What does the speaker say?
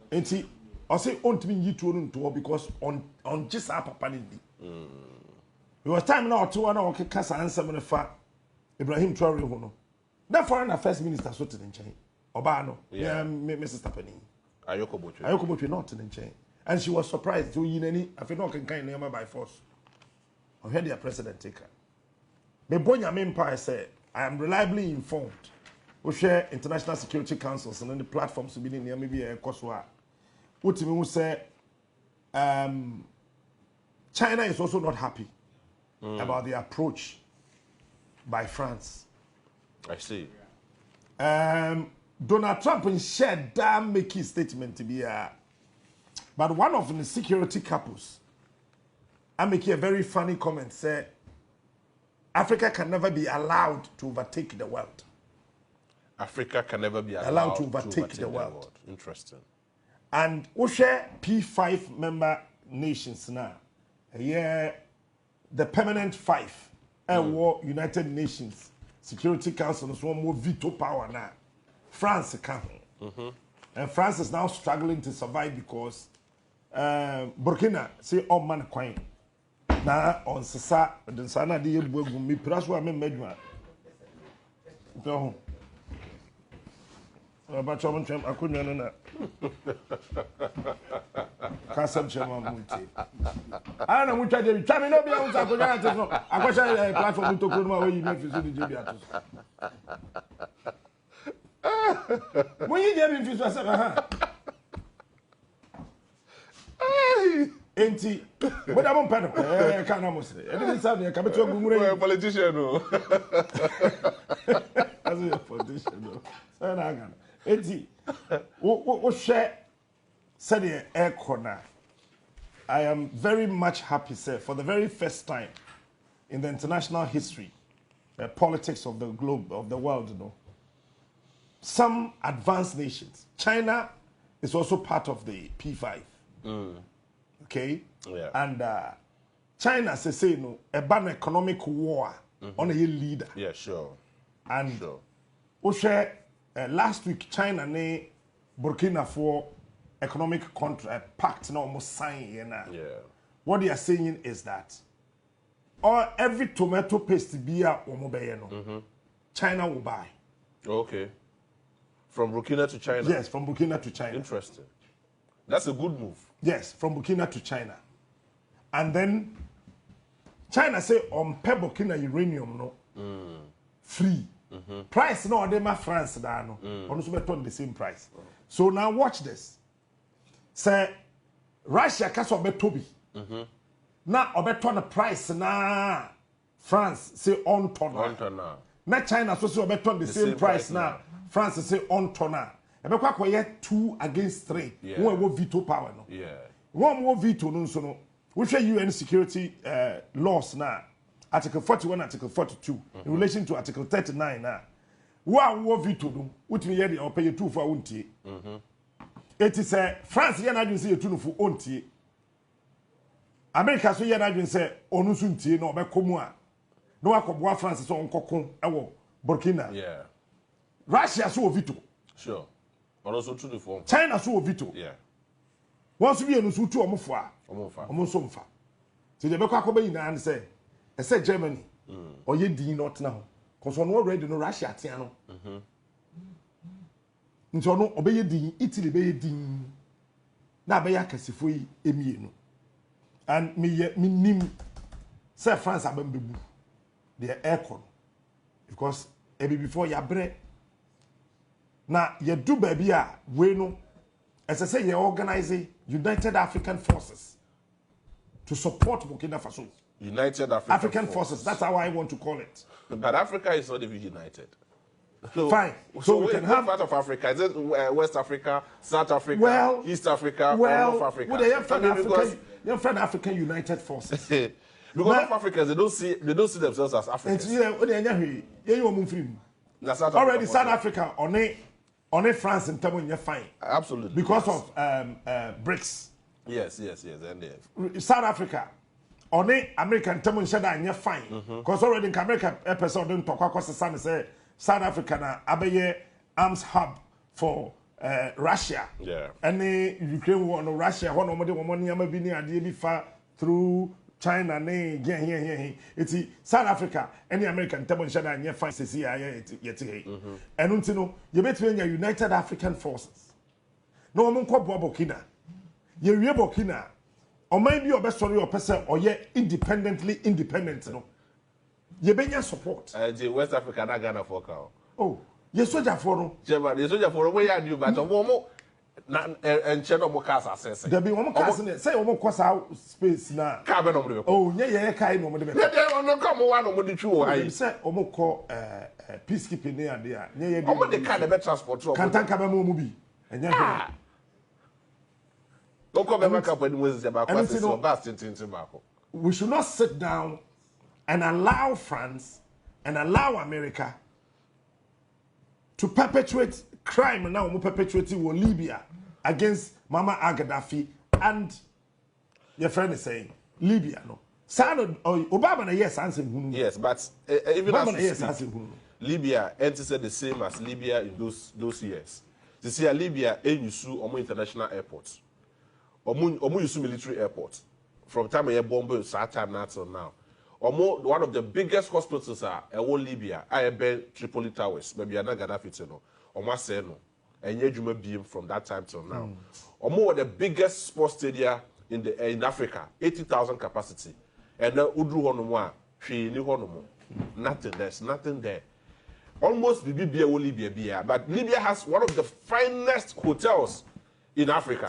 And see, I say on to me you to because on just our papa did. It was time now to one okay cast answer when the Ibrahim Traore hono. That foreign affairs minister so to the chain. Obano, yeah, Mrs. Tapani. Ayoko Boche not in the chain. And she was surprised to you any I feel no can kind name by force. I heard their president take her. The Bonya Empire said, I am reliably informed. We share international security councils and then the platforms to be in near maybe a Koswa. What you say China is also not happy about the approach by France. I see. Donald Trump shared damn making statement to be but one of the security couples I make a very funny comment say Africa can never be allowed to overtake the world. Africa can never be allowed to overtake the world. Interesting. And we share P5 member nations now. Yeah, the permanent 5 United Nations Security Council is one more veto power now. France can't. And France is now struggling to survive because Burkina say all man coin. Now on Sasa, the Sana de Bugu, me Praswa Medma. No. About Chaman, I couldn't know. Castle Chaman Munti. I don't know which I did. Chamin, no, I wish I had a platform to put my way you make the Jibiatus. When you get me, Enti, what I'm on panel. I can't almost say. I didn't sound like a politician. As a politician. Enti, what share said the air corner. I am very much happy, sir, for the very first time in the international history, the politics of the globe, of the world, you know. Some advanced nations. China is also part of the P5. Okay? Yeah. And China says, you know, a ban economic war on a leader. Yeah, sure. And sure. Last week, China and Burkina for economic contract pact now almost signed. Yeah. What they are saying is that every tomato paste beer China will buy. Okay. From Burkina to China? Yes, from Burkina to China. Interesting. That's a good move. Yes, from Burkina to China. And then China say on Burkina uranium no free. Price no they ma France da no. On so beton the same price. So now watch this. Say Russia ka so betobi. Na obeton the price na France say on ton. Na China so obeton the same price na France say on ton na. Ebekwa koye 2 against 3. One will veto power no. Yeah. One more veto no so no. We share UN security laws now. Article 41, Article 42, in relation to Article 39 now. One more veto no. Which me hear the pay 2 for unti. It is France here na say 2 for unti. America so here na say onu sunti no be komu a. No akoboa France so onkokon ewo Burkina. Yeah. Russia so veto. Sure. But also to the form. China so veto. Yeah. Once we enu so tu omofo a. Omonso mfa. So they be kwa koba ina and say Germany. Or ye din not now. Cause on already no Russia tia no. Nti ono obeye din Italy be din. Na be yakasefo yi emienu. And me nim say France abambebu. The aircon. Because before ya bre na ye do baby a we no as I say ye organize United African Forces to support Burkina Faso. United African Forces. That's how I want to call it. But Africa is not even united. So, fine. So we can have part of Africa. Is it West Africa, South Africa, East Africa, or North Africa? Well, they have African United Forces. Because North Africans they don't see themselves as Africans. Already South Africa on a France and Tamil you're fine. Absolutely. Because of BRICS. Yes. And South Africa on a American Tamil Shada and you're fine. Because already in America episode don't talk across the sun say South Africa na abeye arms hub for Russia. Yeah. And the Ukraine war no Russia, one of the money I'm being a far through China, it's South Africa, any American table shada and fine CIA yet. And until you bet me United African Forces. No one called Burkina. You Burkina, or maybe your best story or person, or yet independent. No, you been support. The West Africa, not Ghana for cow. Oh, yes, soldier for no. The soldier for a way I do, but a woman. And Channel Mocasa says, there be one cousin, say almost out space now. Cabin of the oh, yeah, kind of the come one of the two. I said almost call peacekeeping near there. Near the kind of transport. Can't take a movie. And yeah, don't come back up when was about tobacco. We should not sit down and allow France and allow America to perpetuate crime now we're perpetuating in Libya against Mama Gaddafi and your friend is saying Libya no. Obama na yes answer. Yes, but even Obama as Libya entered the same as Libya in those years. You see, Libya you sue international airports. Omu use military airports. From time you bomb start time till now. One of the biggest hospitals are Libya. I bet Tripoli Towers. Maybe another Gaddafi no. No, and yet beam from that time till now. Or more the biggest sports stadia in Africa, 80,000 capacity. And now Udru Honomwa, nothing, there's nothing there. Almost Libya, but Libya has one of the finest hotels in Africa.